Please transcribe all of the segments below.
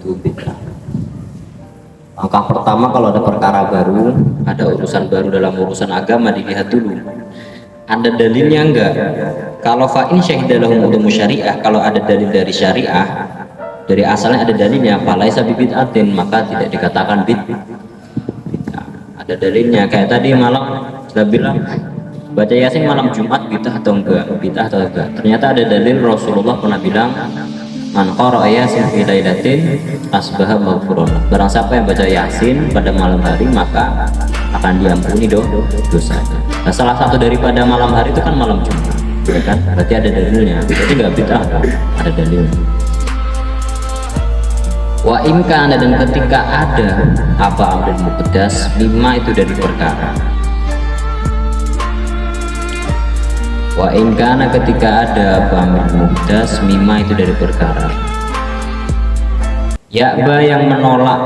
itu bid'ah. Langkah pertama kalau ada perkara baru, ada urusan baru dalam urusan agama, dilihat dulu ada dalilnya enggak. Kalau fa'in syahidalahum untuk syariah, kalau ada dalil dari syariah, dari asalnya ada dalilnya, falaisa bid'atin, maka tidak dikatakan bid'ah. Ada dalilnya, kayak tadi malam sudah bilang baca yasin malam Jumat bid'ah atau enggak, bid'ah atau enggak. Ternyata ada dalil, Rasulullah pernah bilang, man qara'a yasin fi lailatin asbaha maghfuran. Barang siapa yang baca yasin pada malam hari maka akan diampuni dosa. Nah, salah satu daripada malam hari itu kan malam Jumat, ya kan? Berarti ada dalilnya. Jadi nggak bid'ah, ada dalilnya. Wa in kana, dan ketika ada apa amrul muqaddas, lima itu dari perkara. Wa in kana, ketika ada apa amrul muqaddas, lima itu dari perkara. Ya'ba, yang menolak,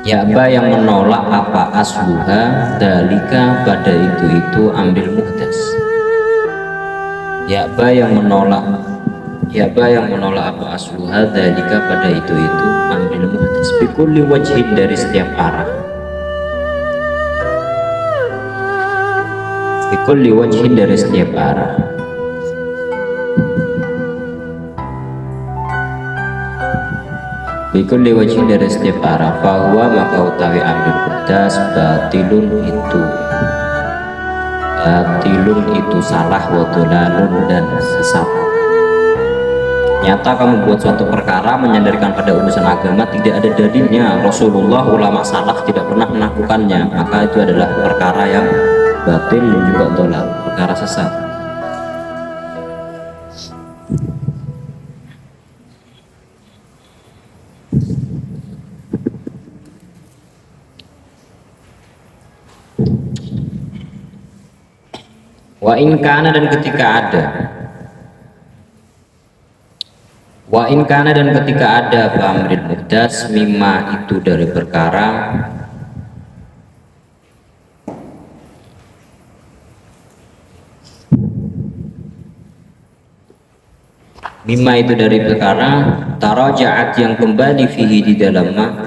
Ya'ba yang menolak apa asluha dalika, pada itu amrul muqaddas. Ya'ba yang menolak, Ya'ba yang menolak apa asluha dalika, pada itu amrul muqaddas, bikulli wajhin, dari setiap arah. Bikulli wajhin, dari setiap arah. Bikulli wajhin, dari setiap arah. Fahuwa, maka utawi amrul muqaddas, batilun itu salah, wa dhalalun, dan sesat. Nyata kamu buat suatu perkara menyandarkan pada urusan agama, tidak ada dalilnya, Rasulullah, ulama salaf tidak pernah melakukannya, maka itu adalah perkara yang batil dan juga dhalal, perkara sesat. Wa in kana, dan ketika ada, wa in kana, dan ketika ada amrul muqaddas, mimma itu dari perkara, mimma itu dari perkara, taraja'at, yang kembali fihi, di dalamnya,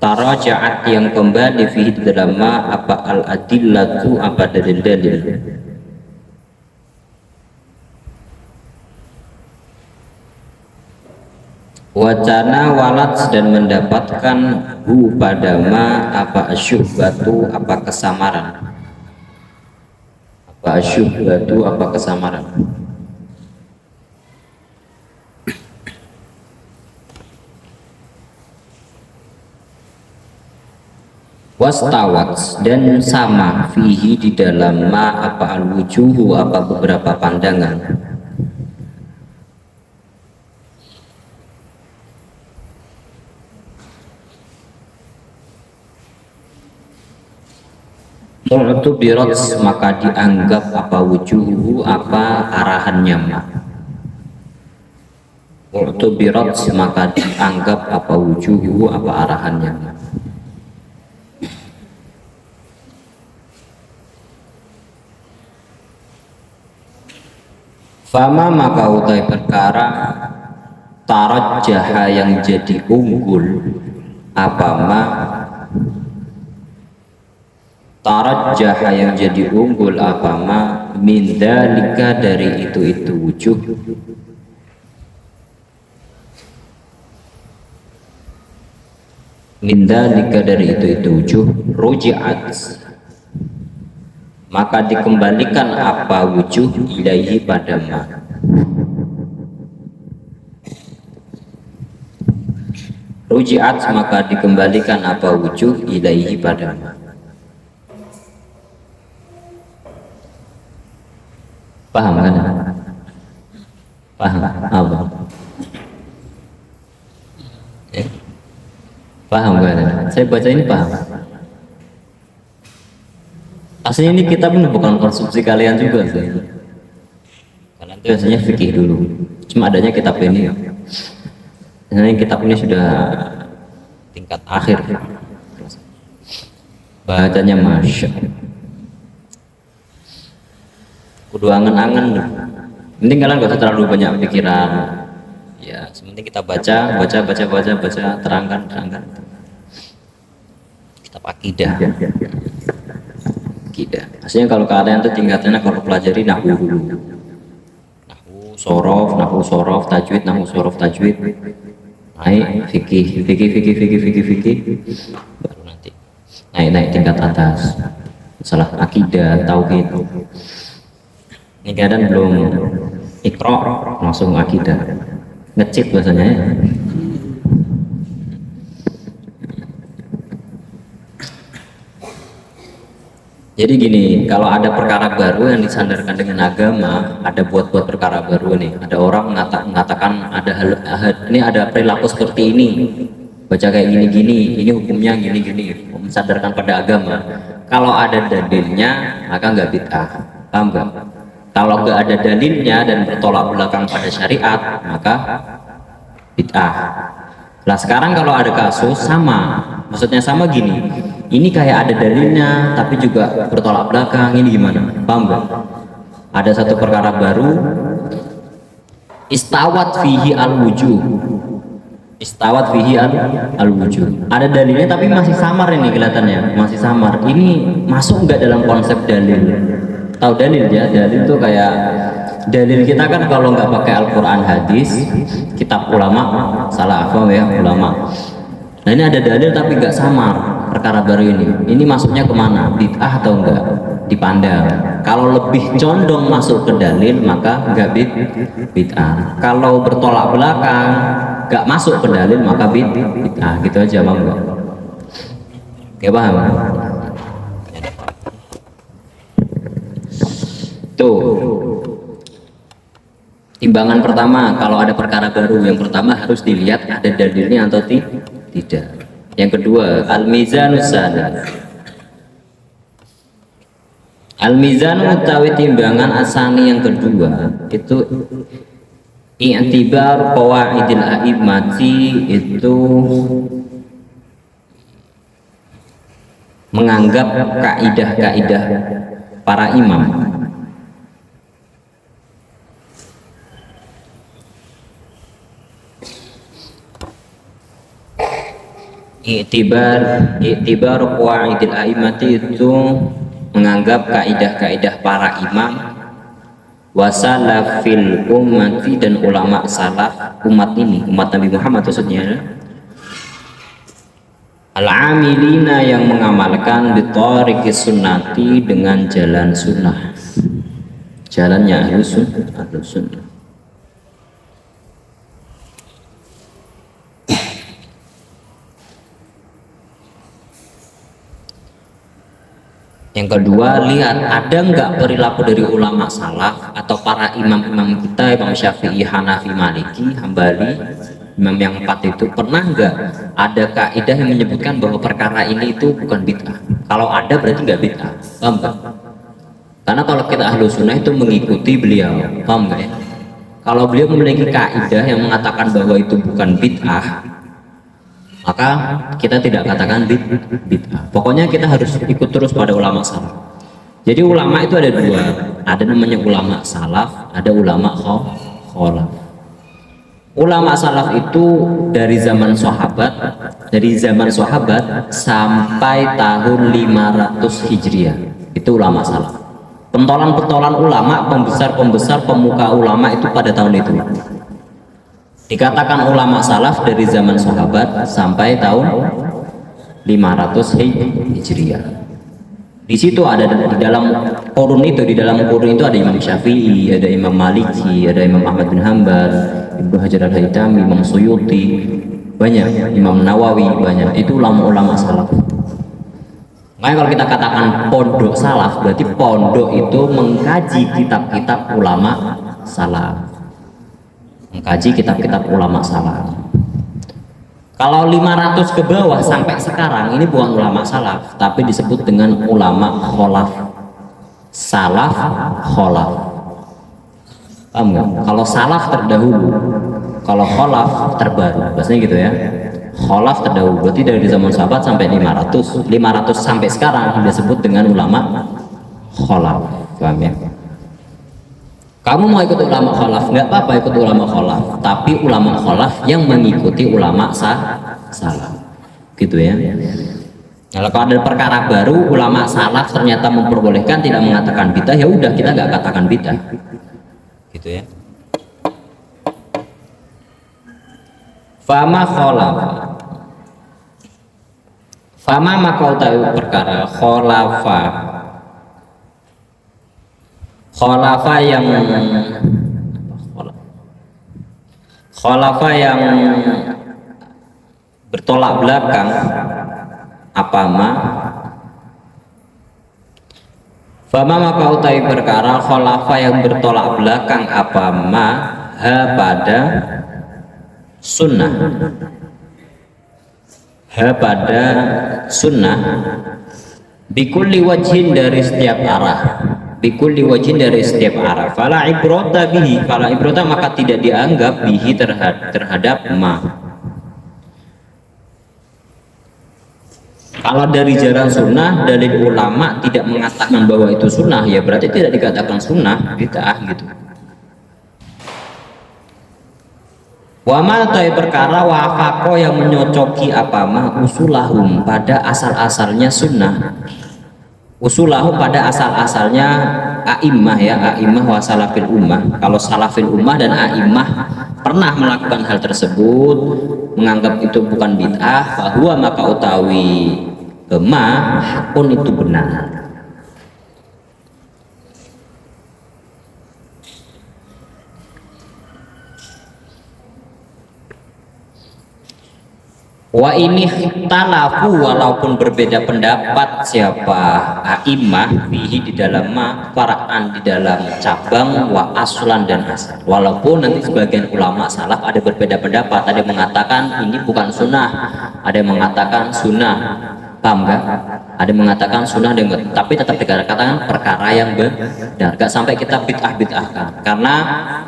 taraja'at, yang kembali fihi, di dalamnya apa al-adillatu, apa dalil-dalil. Wacana walat, dan mendapatkan hu padama apa asyuhbatu, apa kesamaran, apa asyuhbatu, apa kesamaran. Wastawat, dan sama fihi, di dalam ma apa al-wujuhu, apa beberapa pandangan. Mu'tubirat, maka dianggap apa wujuhu, apa arahannya ma. Mu'tubirat, maka dianggap apa wujuhu, apa arahannya ma. Fama, maka utai perkara, tarajjaha, yang jadi unggul, apa ma, tarajjaha, yang jadi unggul apa ma, min dzalika, dari itu wujuh, min dzalika, dari itu wujuh, ruji'at, maka dikembalikan apa wujuh, ilaihi, pada ma. Ruji'at, maka dikembalikan apa wujuh, ilaihi, pada ma. Paham kan? Paham apa? Paham kan? Saya baca ini paham. Aslinya ini kitab ini bukan konsumsi kalian juga sih. Kalian itu biasanya fikih dulu. Cuma adanya kitab ini. Sebenarnya kitab ini sudah tingkat akhir. Bacanya masya. Kudu angen-angen. Penting kalian gak usah terlalu banyak pikiran. penting kita baca, terangkan. Kitab akidah. Maksudnya kalau kalian tuh tingkatannya kalau pelajari nahwu dulu. Nahwu sorof, tajwid, naik fikih, baru nanti naik tingkat atas masalah akidah, tauhid. Ini kadang belum ikro langsung akidah, ngecit bahasanya ya. Jadi gini, kalau ada perkara baru yang disandarkan dengan agama, ada buat perkara baru nih. Ada orang mengatakan ini ada perilaku seperti ini, baca kayak gini, ini hukumnya gini, mensandarkan pada agama. Kalau ada dalilnya, maka nggak bid'ah, paham nggak? Kalau nggak ada dalilnya dan bertolak belakang pada syariat, maka bid'ah. Lah sekarang kalau ada kasus sama, maksudnya sama gini, ini kayak ada dalilnya tapi juga bertolak belakang, ini gimana? Paham gak? Ada satu perkara baru, istawat fihi al-wujuh, ada dalilnya tapi masih samar, ini kelihatannya masih samar. Ini masuk nggak dalam konsep dalil? Tahu dalil ya? Dalil itu kayak dalil kita kan kalau nggak pakai Al-Quran, hadis, kitab ulama, salah apa ya ulama. Nah ini ada dalil tapi nggak samar perkara baru ini masuknya kemana? Bid'ah atau enggak? Dipandang. Kalau lebih condong masuk ke dalil maka nggak bid'ah. Kalau bertolak belakang nggak masuk ke dalil maka bid'ah. Gitu aja, paham nggak? Oke, paham? Tuh, timbangan pertama kalau ada perkara baru, yang pertama harus dilihat ada dalilnya atau tidak. Yang kedua, al-mizanus sana. Al-mizan utawi timbangan asani yang kedua itu i'tibar qawaidil a'immati, itu menganggap kaidah-kaidah para imam. I'tibar qawaidil a'immati itu menganggap kaidah-kaidah para imam, wasalafil ummati, dan ulama salaf umat ini, umat Nabi Muhammad maksudnya, al-amilina yang mengamalkan bitariqis sunnati, dengan jalan sunnah, jalannya ahlus sunnah. Yang kedua, lihat ada nggak perilaku dari ulama salaf atau para imam-imam kita, Imam Syafi'i, Hanafi, Maliki, Hambali, imam yang 4 itu, pernah nggak ada kaidah yang menyebutkan bahwa perkara ini itu bukan bid'ah? Kalau ada berarti nggak bid'ah, paham nggak? Karena kalau kita ahlu sunnah itu mengikuti beliau, paham nggak ya? Kalau beliau memiliki kaidah yang mengatakan bahwa itu bukan bid'ah, maka kita tidak katakan bid'ah. Pokoknya kita harus ikut terus pada ulama salaf. Jadi ulama itu ada dua, ada namanya ulama salaf, ada ulama kholaf. Ulama salaf itu dari zaman sahabat sampai tahun 500 Hijriah, itu ulama salaf. Pentolan-pentolan ulama, pembesar-pembesar pemuka ulama itu pada tahun itu. Dikatakan ulama salaf dari zaman sahabat sampai tahun 500 Hijriah. Di situ ada di dalam kurun itu ada Imam Syafi'i, ada Imam Maliki, ada Imam Ahmad bin Hanbal, Ibnu Hajar al-Haytami, Imam Suyuti, banyak, Imam Nawawi, banyak. Itu ulama-ulama salaf. Makanya kalau kita katakan pondok salaf, berarti pondok itu mengkaji kitab-kitab ulama salaf, mengkaji kitab-kitab ulama salaf. Kalau 500 ke bawah sampai sekarang ini bukan ulama salaf, tapi disebut dengan ulama kholaf. Salaf, kholaf. Paham nggak? Kalau salaf terdahulu, kalau kholaf terbaru, bahasanya gitu ya. Kholaf terdahulu, berarti dari zaman sahabat sampai 500 sampai sekarang disebut dengan ulama kholaf. Paham ya? Kamu mau ikut ulama khalaf, nggak apa-apa ikut ulama khalaf, tapi ulama khalaf yang mengikuti ulama salaf, gitu ya. Nah, kalau ada perkara baru, ulama salaf ternyata memperbolehkan, tidak mengatakan bidah, ya udah kita nggak katakan bidah, gitu ya. Fama khalaf, fama maka utawi perkara khalafa yang bertolak belakang apa ma fama maka utawi perkara khalafa yang bertolak belakang apa ma ha pada sunnah, ha pada sunnah, bikulli wajhin dari setiap arah, bikulli wajhin dari setiap arah, fala ibrota bihi, fala ibrota maka tidak dianggap bihi terhadap ma. Kalau dari jalan sunnah, dalil ulama tidak mengatakan bahwa itu sunnah, ya berarti tidak dikatakan sunnah, bid'ah gitu. Wamal tay perkara wafako yang menyocoki apa mah usulahum pada asal-asalnya sunnah, usulahum pada asal-asalnya a'immah ya, a'immah wa salafil ummah. Kalau salafil ummah dan a'immah pernah melakukan hal tersebut, menganggap itu bukan bid'ah, bahwa maka utawi pun itu benar. Wa ini talafu walaupun berbeda pendapat siapa a'immah bihi di dalam fara'an, di dalam cabang, wa aslan dan asal. Walaupun nanti sebagian ulama salaf ada berbeda pendapat, ada yang mengatakan ini bukan sunnah, ada yang mengatakan sunnah, paham gak? Ada yang mengatakan sunnah, tapi tetap dikatakan perkara yang benar, gak sampai kita bid'ah-bid'ahkan. Karena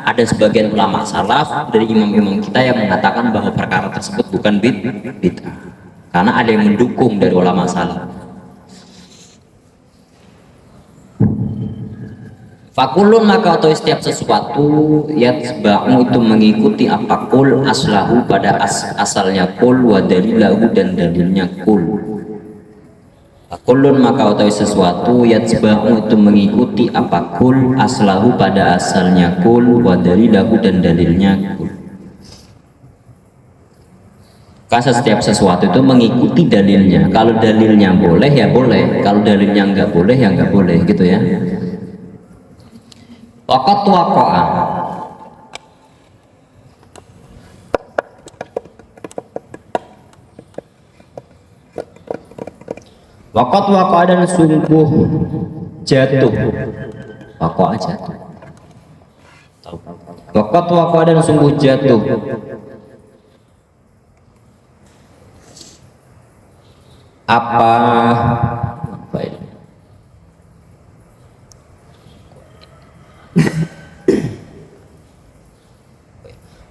ada sebagian ulama salaf dari imam-imam kita yang mengatakan bahwa perkara tersebut bukan bid'ah, karena ada yang mendukung dari ulama salaf. Fakulun maka atau setiap sesuatu yatba'u itu mengikuti apa kul aslahu pada asalnya kul, wa dalilahu dan dalilnya kul. Fakulun maka atau sesuatu yatba'u itu mengikuti apa kul aslahu pada asalnya kul, wa dalilahu dan dalilnya kul. Karena setiap sesuatu itu mengikuti dalilnya. Kalau dalilnya boleh ya boleh, kalau dalilnya nggak boleh ya nggak boleh, gitu ya. Waqat waqa'a, waqat waqa'a dan sungguh jatuh, waqa'a jatuh, waqat waqa'a dan sungguh jatuh apa ini?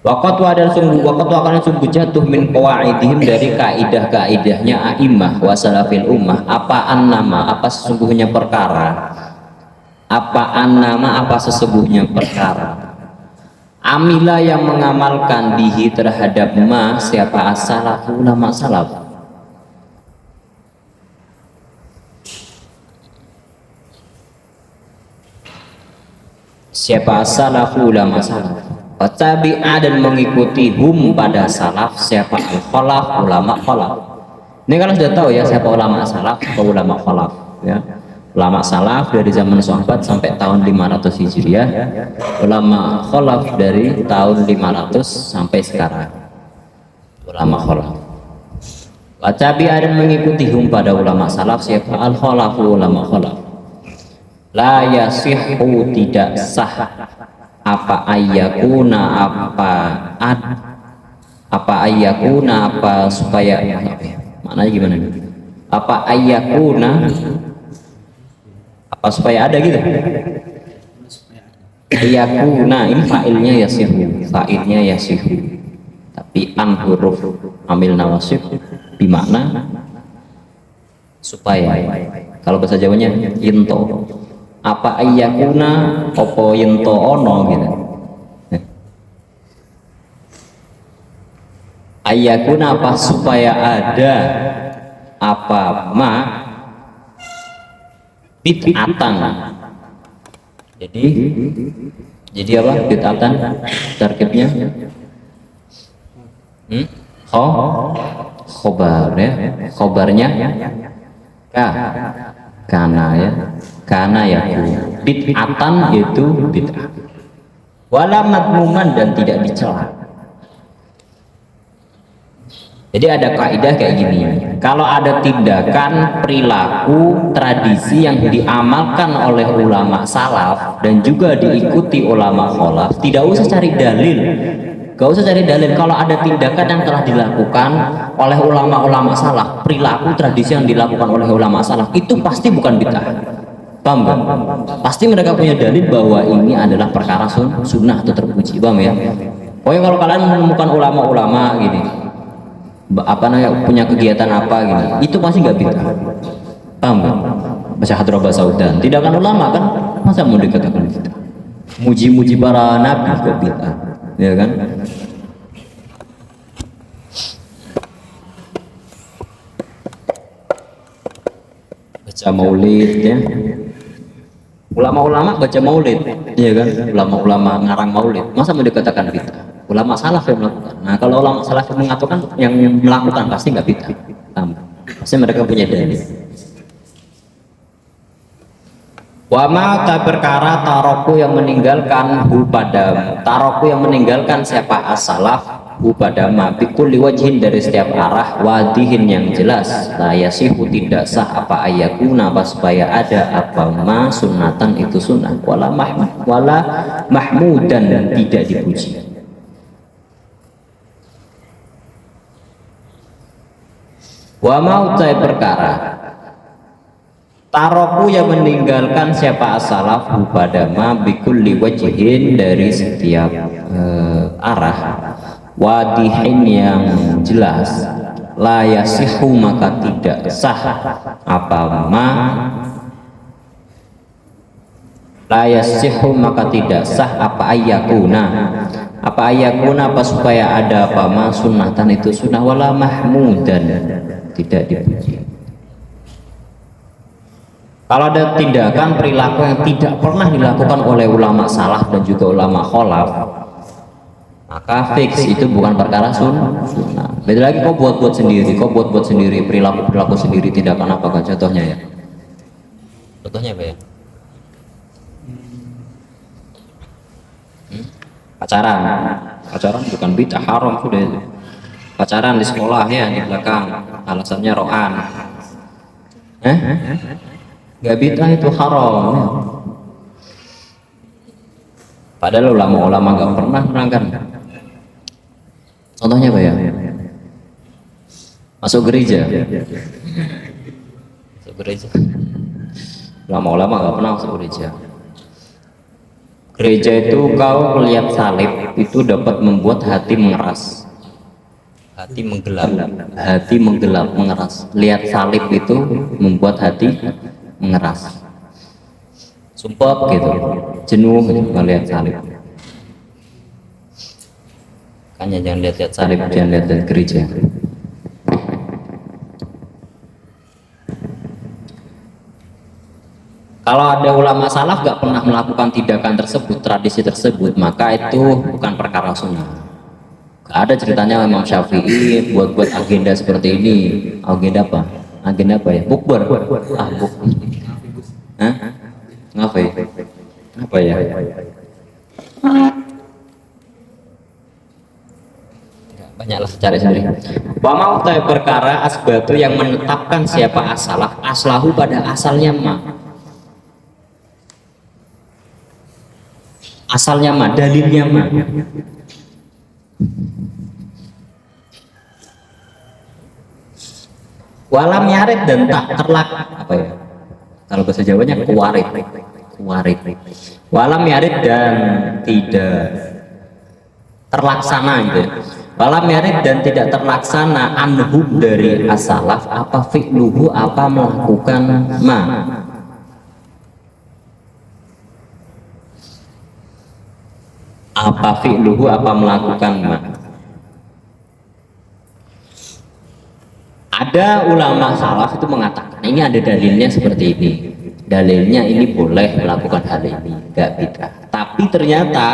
Waqat wa dan sungguh, waqat wa kan sungguh jatuh min qawaidihim dari kaidah-kaidahnya a'immah wa salafil ummah, apa annama, apa sesungguhnya perkara, apa annama, apa sesungguhnya perkara, amila yang mengamalkan bihi terhadap ma siapa as-salaf, ulama salaf. Siapa as-salaf, ulama salaf. Tabi'a dan mengikuti hum pada salaf siapa al-khalaf, ulama khalaf. Ini kalau sudah tahu ya siapa ulama salaf atau ulama khalaf ya. Ulama salaf dari zaman sahabat sampai tahun 500 Hijriah, ulama khalaf dari tahun 500 sampai sekarang. Ulama khalaf. Tabi'a dan mengikuti hum pada ulama salaf siapa al-khalaf, ulama khalaf. La yasihhu tidak sah apa ayyakuna apa ayyakuna apa supaya maknanya gimana nih? Apa ayyakuna apa supaya ada gitu? Ayyakuna ini fa'ilnya yasihu, fa'ilnya yasihu, tapi an huruf amil nawasib bimakna supaya. Kalau bahasa Jawanya into, apa ayyakuna apa yento ono gitu. Ayyakuna apa supaya ada apa ma bid'atan. Jadi apa bid'atan tarkibnya? Khobar ya, khobarnya kana ya, kana ya bid'atan itu bid'ah. Wala madmuman dan tidak dicela. Jadi ada kaidah kayak gini, kalau ada tindakan, perilaku, tradisi yang diamalkan oleh ulama salaf dan juga diikuti ulama kholaf, tidak usah cari dalil. Gak usah cari dalil. Kalau ada tindakan yang telah dilakukan oleh ulama-ulama salaf, perilaku, tradisi yang dilakukan oleh ulama salaf, itu pasti bukan bid'ah. Paham gak? Pasti mereka punya dalil bahwa ini adalah perkara sunnah atau terpuji. Paham ya? Pokoknya kalau kalian menemukan ulama-ulama gini, apa namanya, punya kegiatan apa gini, itu pasti nggak bid'ah. Paham gak? Baca Hadroba Saudan, tindakan ulama kan, masa mau dikatakan bid'ah? Muji-muji para nabi kok bid'ah, ya kan? Baca maulid ya, ulama-ulama baca maulid, ya kan? Ulama-ulama ngarang maulid, masa mau dikatakan bid'ah? Ulama salaf yang melakukan. Nah, kalau ulama salaf yang melakukan pasti nggak bid'ah. Pasti mereka punya dalil. Wa ma ta perkara taroku yang meninggalkan hu pada taroku yang meninggalkan siapa as-salaf hu pada ma bikulli wajhin dari setiap arah wadihin yang jelas la yasihu tidak sah apa ayakuna apa supaya ada apa ma sunnatan itu sunnah wala mahmudan dan tidak dipuji. Wa mau perkara taroku yang meninggalkan siapa as-salaf pada ma bikulli wajhin dari setiap arah wadihin yang jelas la yasihu maka tidak sah apa ma la yasihu maka tidak sah apa ayakuna apa supaya ada apa ma sunnatan itu sunnah wala mahmudan tidak dipuji. Kalau ada tindakan perilaku yang tidak pernah dilakukan oleh ulama salaf dan juga ulama kholaf, maka fix itu bukan perkara sunnah. Beda lagi kau buat sendiri, perilaku sendiri, tindakan apakah contohnya ya? Contohnya apa ya? Pacaran bukan bid'ah, haram sudah itu. Pacaran di sekolah ya, di belakang, alasannya ro'an. Gak bid'ah, itu haram ya. Padahal ulama-ulama gak pernah melanggar. Contohnya apa ya? Masuk gereja. Ulama-ulama gak pernah masuk gereja. Gereja itu kau melihat salib itu dapat membuat hati mengeras. Hati menggelap, mengeras. Lihat salib itu membuat hati mengeras, sumpah gitu, jenuh gitu, melihat salib. Makanya jangan lihat salib, jangan lihat gereja. Kalau ada ulama salaf gak pernah melakukan tindakan tersebut, tradisi tersebut, maka itu bukan perkara sunnah. Gak ada ceritanya Imam Syafi'i buat agenda seperti ini. Agenda apa ya? Bukber. Ngapain? Apa ya? Banyaklah cari sendiri. Wa mau perkara asbatu yang menetapkan siapa asalah aslahu pada asalnya dalilnya walam yarid dan tak terlak apa ya, kalau bahasa Jawanya kuwarid walam yarid dan tidak terlaksana gitu ya. Walam yarid dan tidak terlaksana anhum dari asalaf apa fi'luhu apa melakukan Apa fi'luhu, apa melakukan ma. Ada ulama salaf itu mengatakan ini ada dalilnya seperti ini, dalilnya ini boleh melakukan hal ini, gak bid'ah. Tapi ternyata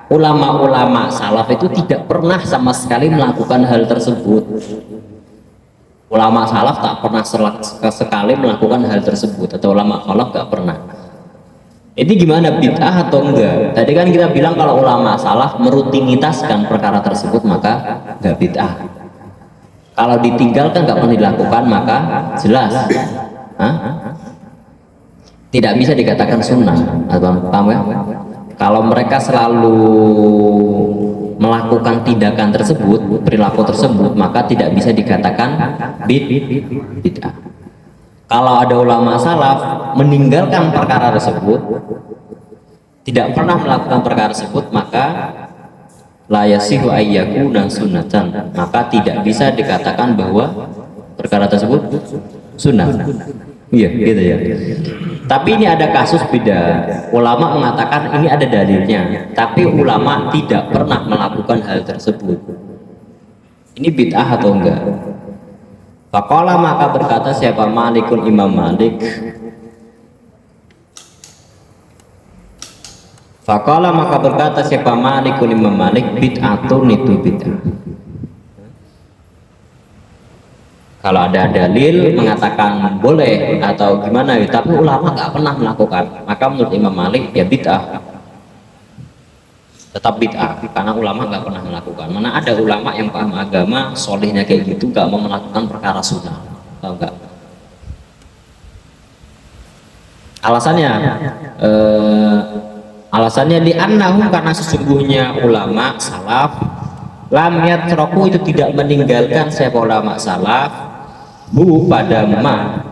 ulama-ulama salaf itu tidak pernah sama sekali melakukan hal tersebut. Ulama salaf tak pernah sekali melakukan hal tersebut, atau ulama salaf gak pernah. Ini gimana, bid'ah atau enggak? Tadi kan kita bilang kalau ulama salaf merutinitaskan perkara tersebut maka gak bid'ah. Kalau ditinggalkan nggak pernah dilakukan maka jelas tidak bisa dikatakan sunnah. Paham ya? Kalau mereka selalu melakukan tindakan tersebut, perilaku tersebut, maka tidak bisa dikatakan bid'ah. Kalau ada ulama salaf meninggalkan perkara tersebut, tidak pernah melakukan perkara tersebut, maka la yasihu ayyakuna sunnatan, maka tidak bisa dikatakan bahwa perkara tersebut sunnah. Iya gitu ya. Tapi ini ada kasus beda. Ulama mengatakan ini ada dalilnya, tapi ulama tidak pernah melakukan hal tersebut. Ini bid'ah atau enggak? Faqala, maka berkata siapa Malikun, Imam Malik. Faqala, maka berkata siapa Malikun, Imam Malik, bid'atun, itu bid'ah. Kalau ada dalil mengatakan boleh atau gimana, tapi ulama nggak pernah melakukan, maka menurut Imam Malik ya bid'ah, tetap bid'ah, karena ulama nggak pernah melakukan. Mana ada ulama yang paham agama solihnya kayak gitu nggak mau melakukan perkara sunnah, tahu nggak? Alasannya li'annahum, karena sesungguhnya ulama salaf lam yatraku, itu tidak meninggalkan siapa ulama salaf pada ma,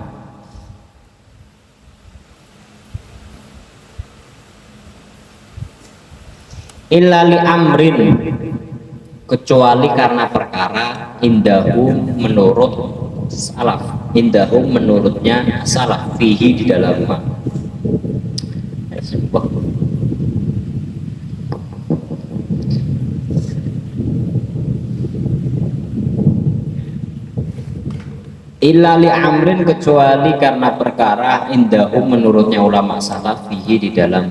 illa li amrin, kecuali karena perkara indahu menurut salaf, indahu menurutnya salaf, fihi di dalam ma. Illa li amrin, kecuali karena perkara indahum menurutnya ulama salaf, fihi di dalam.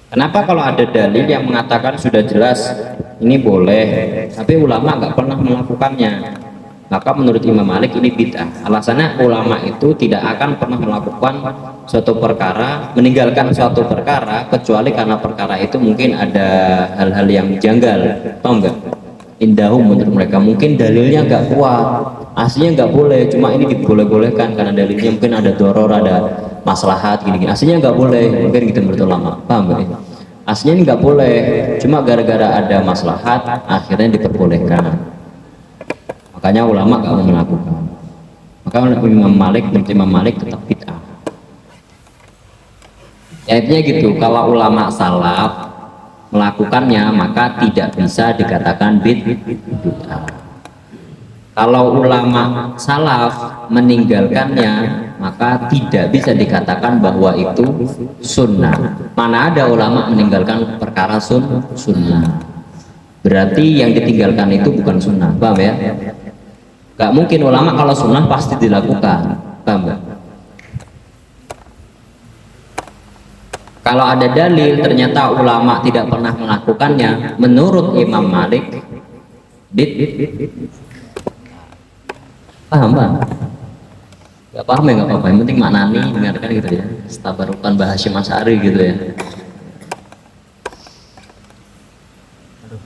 Kenapa kalau ada dalil yang mengatakan sudah jelas ini boleh, tapi ulama nggak pernah melakukannya, maka menurut Imam Malik ini bid'ah. Alasannya ulama itu tidak akan pernah melakukan suatu perkara, meninggalkan suatu perkara, kecuali karena perkara itu mungkin ada hal-hal yang janggal, tau nggak? Indahum, menurut mereka mungkin dalilnya nggak kuat, aslinya nggak boleh, cuma ini diboleh-bolehkan karena dalilnya mungkin ada doror, ada maslahat gini-gini, aslinya nggak boleh, mungkin gitu menurut ulama. Paham nggak? Aslinya ini nggak boleh, cuma gara-gara ada maslahat akhirnya diperbolehkan, makanya ulama nggak mau melakukan. Maka menurut Imam Malik tetap bid'ah. Ya, intinya gitu. Kalau ulama salaf melakukannya maka tidak bisa dikatakan bid'ah. Kalau ulama salaf meninggalkannya maka tidak bisa dikatakan bahwa itu sunnah. Mana ada ulama meninggalkan perkara sunnah, berarti yang ditinggalkan itu bukan sunnah. Paham ya? Gak mungkin ulama kalau sunnah pasti dilakukan. Paham gak? Kalau ada dalil ternyata ulama tidak pernah melakukannya, menurut Imam Malik paham Bang? Gak paham ya gak apa-apa, yang penting maknani, dengarkan gitu ya, Tabarukan Bahasa Masari gitu ya.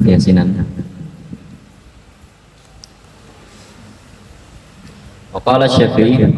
Ya Sinan. Waqala Syafi'i,